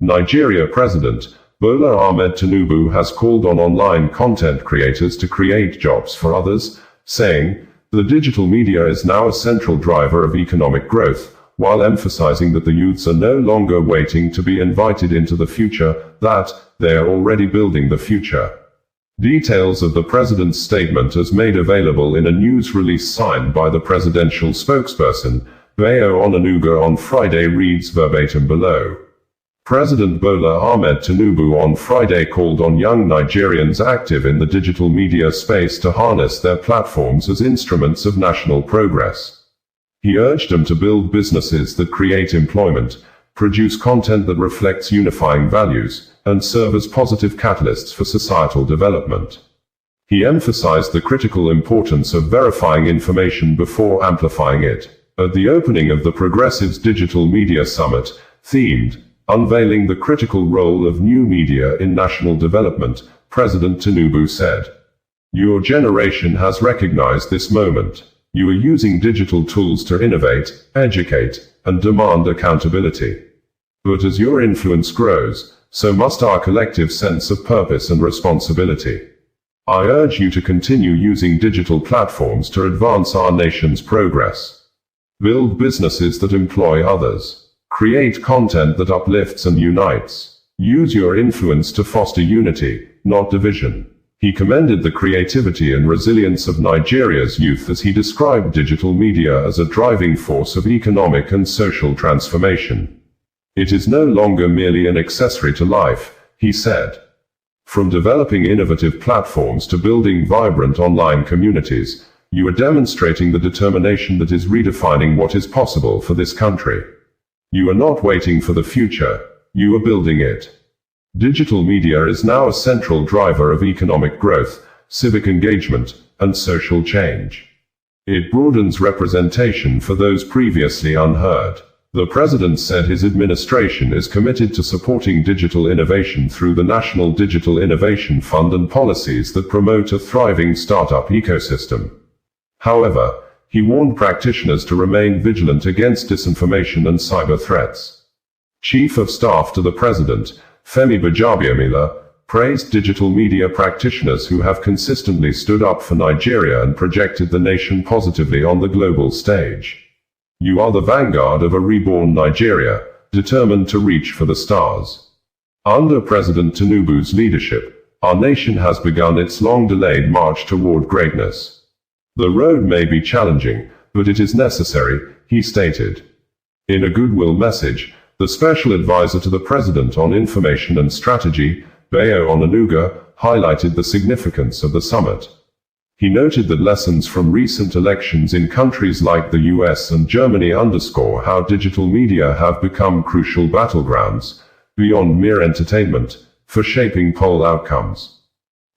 Nigeria President Bola Ahmed Tinubu has called on online content creators to create jobs for others, saying, "The digital media is now a central driver of economic growth," while emphasizing that the youths are no longer waiting to be invited into the future, that they are already building the future. Details of the president's statement as made available in a news release signed by the presidential spokesperson, Bayo Onanuga, on Friday reads verbatim below. President Bola Ahmed Tinubu on Friday called on young Nigerians active in the digital media space to harness their platforms as instruments of national progress. He urged them to build businesses that create employment, produce content that reflects unifying values, and serve as positive catalysts for societal development. He emphasized the critical importance of verifying information before amplifying it. At the opening of the Progressives Digital Media Summit, themed, "Unveiling the Critical Role of New Media in National Development," President Tinubu said, "Your generation has recognized this moment. You are using digital tools to innovate, educate, and demand accountability. But as your influence grows, so must our collective sense of purpose and responsibility. I urge you to continue using digital platforms to advance our nation's progress. Build businesses that employ others. Create content that uplifts and unites. Use your influence to foster unity, not division." He commended the creativity and resilience of Nigeria's youth as he described digital media as a driving force of economic and social transformation. "It is no longer merely an accessory to life," he said. "From developing innovative platforms to building vibrant online communities, you are demonstrating the determination that is redefining what is possible for this country. You are not waiting for the future, you are building it." Digital media is now a central driver of economic growth, civic engagement, and social change. It broadens representation for those previously unheard. The president said his administration is committed to supporting digital innovation through the National Digital Innovation Fund and policies that promote a thriving startup ecosystem. However, he warned practitioners to remain vigilant against disinformation and cyber threats. Chief of Staff to the President, Femi Bajabiamila, praised digital media practitioners who have consistently stood up for Nigeria and projected the nation positively on the global stage. "You are the vanguard of a reborn Nigeria, determined to reach for the stars." Under President Tinubu's leadership, our nation has begun its long-delayed march toward greatness. "The road may be challenging, but it is necessary," he stated. In a goodwill message, the Special Advisor to the President on Information and Strategy, Bayo Onanuga, highlighted the significance of the summit. He noted that lessons from recent elections in countries like the US and Germany underscore how digital media have become crucial battlegrounds, beyond mere entertainment, for shaping poll outcomes.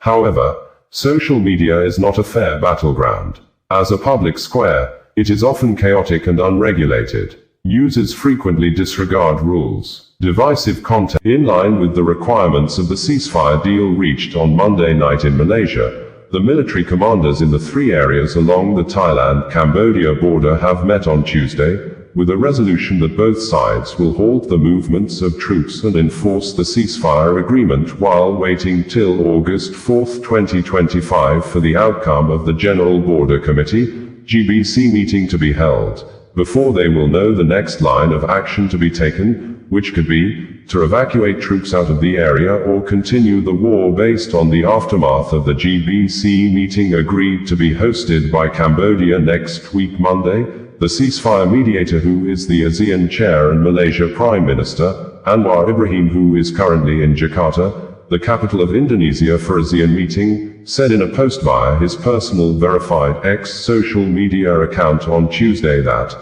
However, social media is not a fair battleground. As a public square, it is often chaotic and unregulated. Users frequently disregard rules. Divisive content. In line with the requirements of the ceasefire deal reached on Monday night in Malaysia, the military commanders in the three areas along the Thailand-Cambodia border have met on Tuesday, with a resolution that both sides will halt the movements of troops and enforce the ceasefire agreement while waiting till August 4, 2025 for the outcome of the General Border Committee, GBC meeting to be held, before they will know the next line of action to be taken, which could be, to evacuate troops out of the area or continue the war based on the aftermath of the GBC meeting agreed to be hosted by Cambodia next week Monday. The ceasefire mediator, who is the ASEAN chair and Malaysia Prime Minister, Anwar Ibrahim, who is currently in Jakarta, the capital of Indonesia for ASEAN meeting, said in a post via his personal verified X social media account on Tuesday that,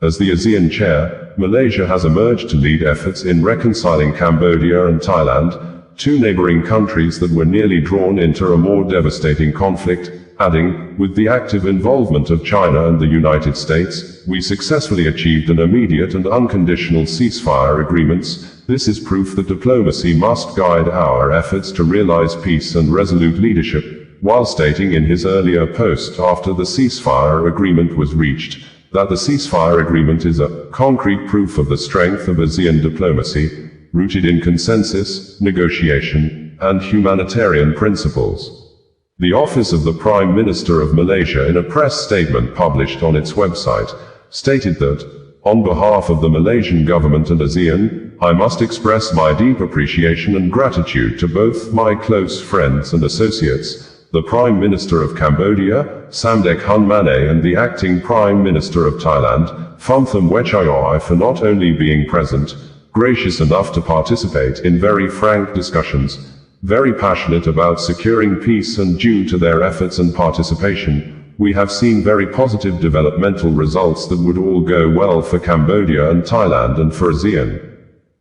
as the ASEAN chair, Malaysia has emerged to lead efforts in reconciling Cambodia and Thailand, two neighboring countries that were nearly drawn into a more devastating conflict, adding, "With the active involvement of China and the United States, we successfully achieved an immediate and unconditional ceasefire agreements. This is proof that diplomacy must guide our efforts to realize peace and resolute leadership," while stating in his earlier post after the ceasefire agreement was reached, that the ceasefire agreement is a concrete proof of the strength of ASEAN diplomacy. rooted in consensus, negotiation, and humanitarian principles. The Office of the Prime Minister of Malaysia, in a press statement published on its website, stated that, "On behalf of the Malaysian government and ASEAN, I must express my deep appreciation and gratitude to both my close friends and associates, the Prime Minister of Cambodia, Samdech Hun Mane, and the Acting Prime Minister of Thailand, Phumtham Wechayoi, for not only being present, gracious enough to participate in very frank discussions, very passionate about securing peace, and due to their efforts and participation, we have seen very positive developmental results that would all go well for Cambodia and Thailand and for ASEAN."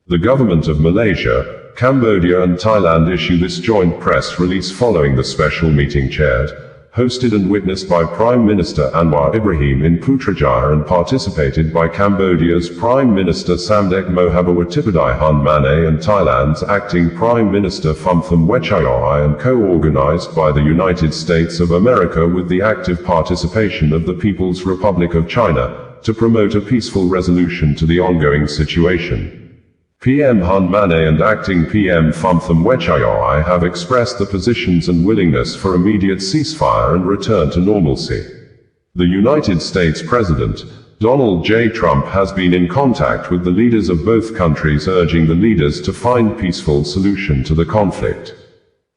The government of Malaysia, Cambodia and Thailand issue this joint press release following the special meeting chaired, hosted and witnessed by Prime Minister Anwar Ibrahim in Putrajaya and participated by Cambodia's Prime Minister Samdech Mohabawatibadai Hun Mane and Thailand's Acting Prime Minister Phumtham Wechayoi, and co-organized by the United States of America with the active participation of the People's Republic of China, to promote a peaceful resolution to the ongoing situation. PM Hun Mane and Acting PM Phumtham Wechayoi have expressed the positions and willingness for immediate ceasefire and return to normalcy. The United States President, Donald J. Trump, has been in contact with the leaders of both countries, urging the leaders to find peaceful solution to the conflict.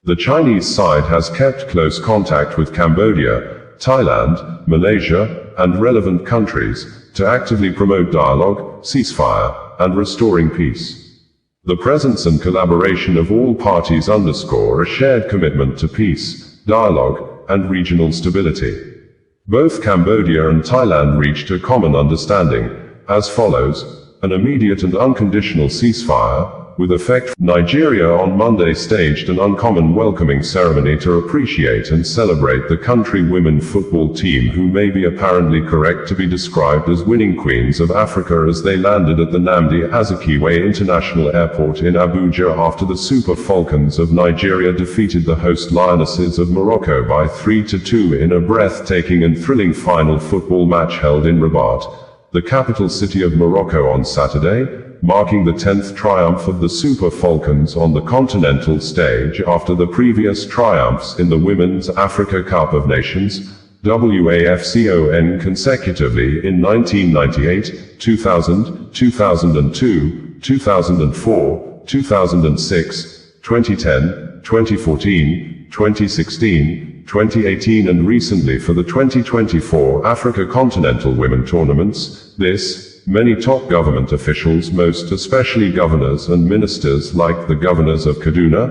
The Chinese side has kept close contact with Cambodia, Thailand, Malaysia, and relevant countries, to actively promote dialogue, ceasefire, and restoring peace. The presence and collaboration of all parties underscore a shared commitment to peace, dialogue, and regional stability. Both Cambodia and Thailand reached a common understanding, as follows: an immediate and unconditional ceasefire, with effect. Nigeria on Monday staged an uncommon welcoming ceremony to appreciate and celebrate the country women football team, who may be apparently correct to be described as winning queens of Africa, as they landed at the Nnamdi Azikiwe International Airport in Abuja after the Super Falcons of Nigeria defeated the host Lionesses of Morocco by 3-2 in a breathtaking and thrilling final football match held in Rabat, the capital city of Morocco, on Saturday, marking the 10th triumph of the Super Falcons on the continental stage after the previous triumphs in the Women's Africa Cup of Nations, WAFCON, consecutively in 1998, 2000, 2002, 2004, 2006, 2010, 2014, 2016, 2018 and recently for the 2024 Africa Continental Women Tournaments. Many top government officials, most especially governors and ministers like the Governors of Kaduna,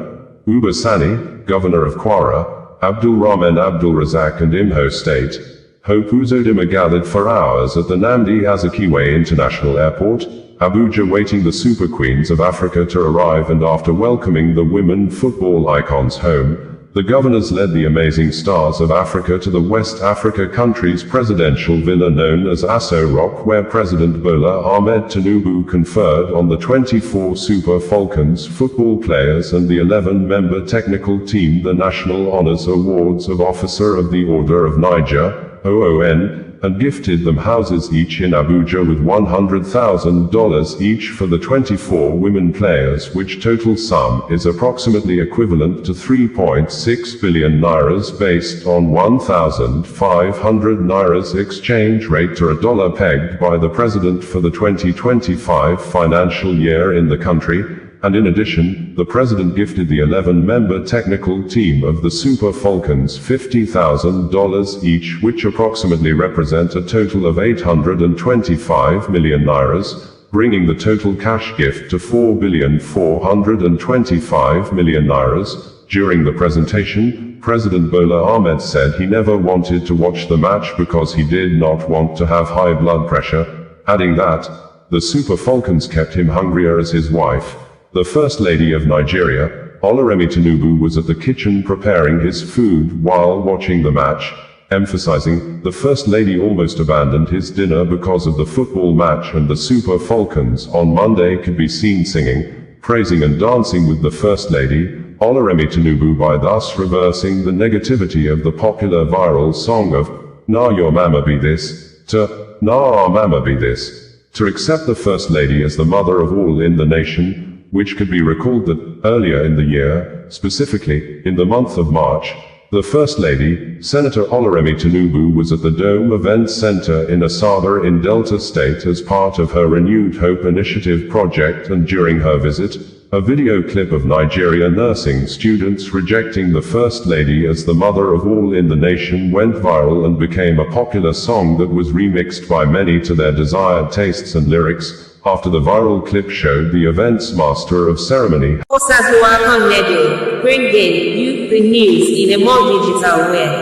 Uba Sani, Governor of Kwara, AbdulRahman, AbdulRazaq and Imho State, Hope Uzodimma, gathered for hours at the Nnamdi Azikiwe International Airport, Abuja, waiting the Super Queens of Africa to arrive, and after welcoming the women football icons home, the governors led the amazing stars of Africa to the West Africa country's presidential villa known as Aso Rock, where President Bola Ahmed Tinubu conferred on the 24 Super Falcons football players and the 11-member technical team the National Honors Awards of Officer of the Order of Niger, OON, and gifted them houses each in Abuja with $100,000 each for the 24 women players, which total sum is approximately equivalent to 3.6 billion nairas based on 1,500 nairas exchange rate to a dollar, pegged by the president for the 2025 financial year in the country. And in addition, the president gifted the 11-member technical team of the Super Falcons $50,000 each, which approximately represent a total of 825 million nairas, bringing the total cash gift to 4,425 million nairas. During the presentation, President Bola Ahmed said he never wanted to watch the match because he did not want to have high blood pressure, adding that the Super Falcons kept him hungrier, as his wife, the First Lady of Nigeria, Oluremi Tinubu, was at the kitchen preparing his food while watching the match, emphasizing the First Lady almost abandoned his dinner because of the football match, and the Super Falcons on Monday could be seen singing, praising and dancing with the First Lady, Oluremi Tinubu, by thus reversing the negativity of the popular viral song of "Na Your Mama Be This" to "Na Our Mama Be This." To accept the First Lady as the mother of all in the nation, which could be recalled that, earlier in the year, specifically, in the month of March, the First Lady, Senator Oluremi Tinubu, was at the Dome Event Center in Asaba in Delta State as part of her Renewed Hope Initiative project, and during her visit, a video clip of Nigeria nursing students rejecting the First Lady as the mother of all in the nation went viral and became a popular song that was remixed by many to their desired tastes and lyrics. After the viral clip showed the event's master of ceremony, WAFCON bringing you the news in a more digital way.